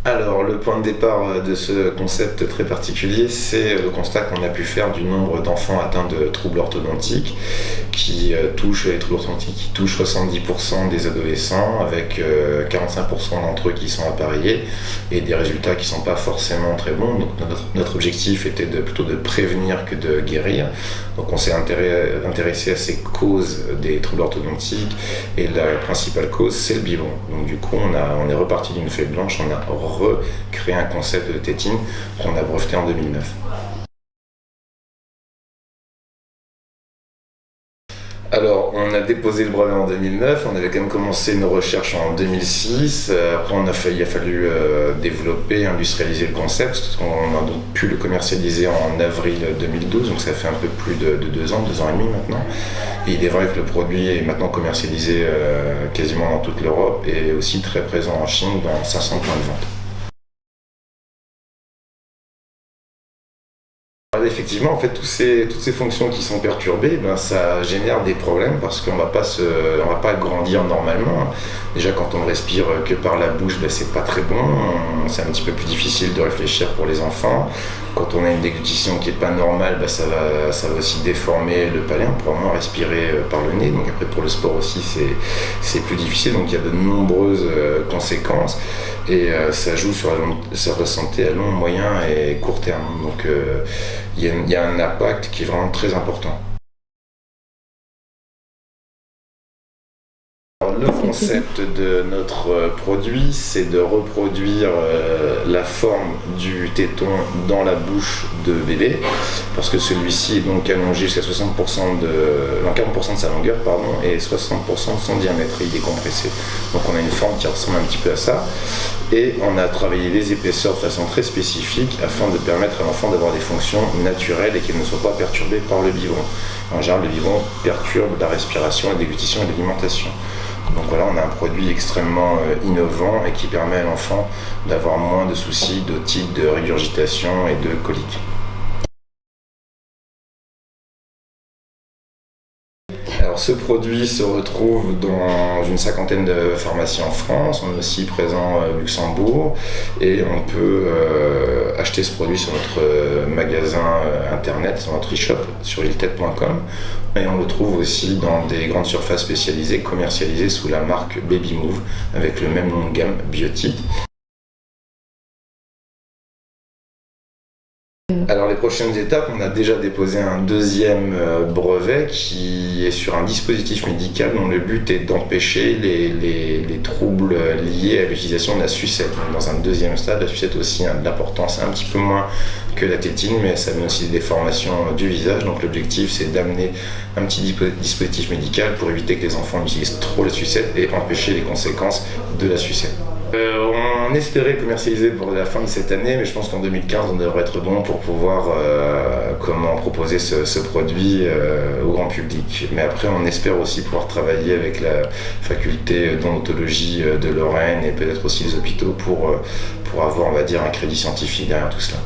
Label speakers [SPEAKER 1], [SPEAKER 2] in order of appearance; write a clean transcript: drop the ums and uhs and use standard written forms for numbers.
[SPEAKER 1] Alors, le point de départ de ce concept très particulier, c'est le constat qu'on a pu faire du nombre d'enfants atteints de troubles orthodontiques les troubles orthodontiques qui touchent 70% des adolescents, avec 45% d'entre eux qui sont appareillés et des résultats qui ne sont pas forcément très bons. Donc, notre objectif était plutôt de prévenir que de guérir. Donc, on s'est intéressé à ces causes des troubles orthodontiques et la principale cause, c'est le biberon. Donc, du coup, on est reparti d'une feuille blanche, on a recréé un concept de tétine qu'on a breveté en 2009. Alors, on a déposé le brevet en 2009, on avait quand même commencé nos recherches en 2006. Après, il a fallu développer, industrialiser le concept, parce qu'on a donc pu le commercialiser en avril 2012, donc ça fait un peu plus de 2 ans, 2 ans et demi maintenant. Et il est vrai que le produit est maintenant commercialisé quasiment dans toute l'Europe et aussi très présent en Chine dans 500 points de vente. Effectivement, en fait, toutes ces fonctions qui sont perturbées, ça génère des problèmes parce qu'on va pas grandir normalement. Déjà, quand on ne respire que par la bouche, c'est pas très bon. C'est un petit peu plus difficile de réfléchir pour les enfants. Quand on a une déglutition qui n'est pas normale, ça va aussi déformer le palais. On pourra moins respirer par le nez. Donc après, pour le sport aussi, c'est plus difficile. Donc il y a de nombreuses conséquences et ça joue sur la santé à long, moyen et court terme. Donc il y a un impact qui est vraiment très important. Le concept de notre produit, c'est de reproduire la forme du téton dans la bouche de bébé, parce que celui-ci est donc allongé jusqu'à 40% de sa longueur, et 60% de son diamètre, il est compressé. Donc on a une forme qui ressemble un petit peu à ça, et on a travaillé les épaisseurs de façon très spécifique afin de permettre à l'enfant d'avoir des fonctions naturelles et qu'il ne soit pas perturbé par le biberon. En général, le biberon perturbe la respiration, la déglutition et l'alimentation. Donc voilà, on a un produit extrêmement innovant et qui permet à l'enfant d'avoir moins de soucis d'otite, de régurgitation et de coliques. Alors ce produit se retrouve dans une 50aine de pharmacies en France, on est aussi présent au Luxembourg et on peut acheter ce produit sur notre magasin internet, sur notre e-shop, sur iltet.com. Et on le trouve aussi dans des grandes surfaces spécialisées, commercialisées sous la marque Baby Move, avec le même nom de gamme, Biotite. Alors les prochaines étapes, on a déjà déposé un deuxième brevet qui est sur un dispositif médical dont le but est d'empêcher les troubles liés à l'utilisation de la sucette. Donc, dans un deuxième stade, la sucette aussi a de l'importance, un petit peu moins que la tétine, mais ça donne aussi des déformations du visage. Donc l'objectif, c'est d'amener un petit dispositif médical pour éviter que les enfants utilisent trop la sucette et empêcher les conséquences de la sucette. On espérait commercialiser pour la fin de cette année, mais je pense qu'en 2015 on devrait être bon pour pouvoir comment proposer ce produit au grand public. Mais après on espère aussi pouvoir travailler avec la faculté d'odontologie de Lorraine et peut-être aussi les hôpitaux pour avoir, on va dire, un crédit scientifique derrière tout cela.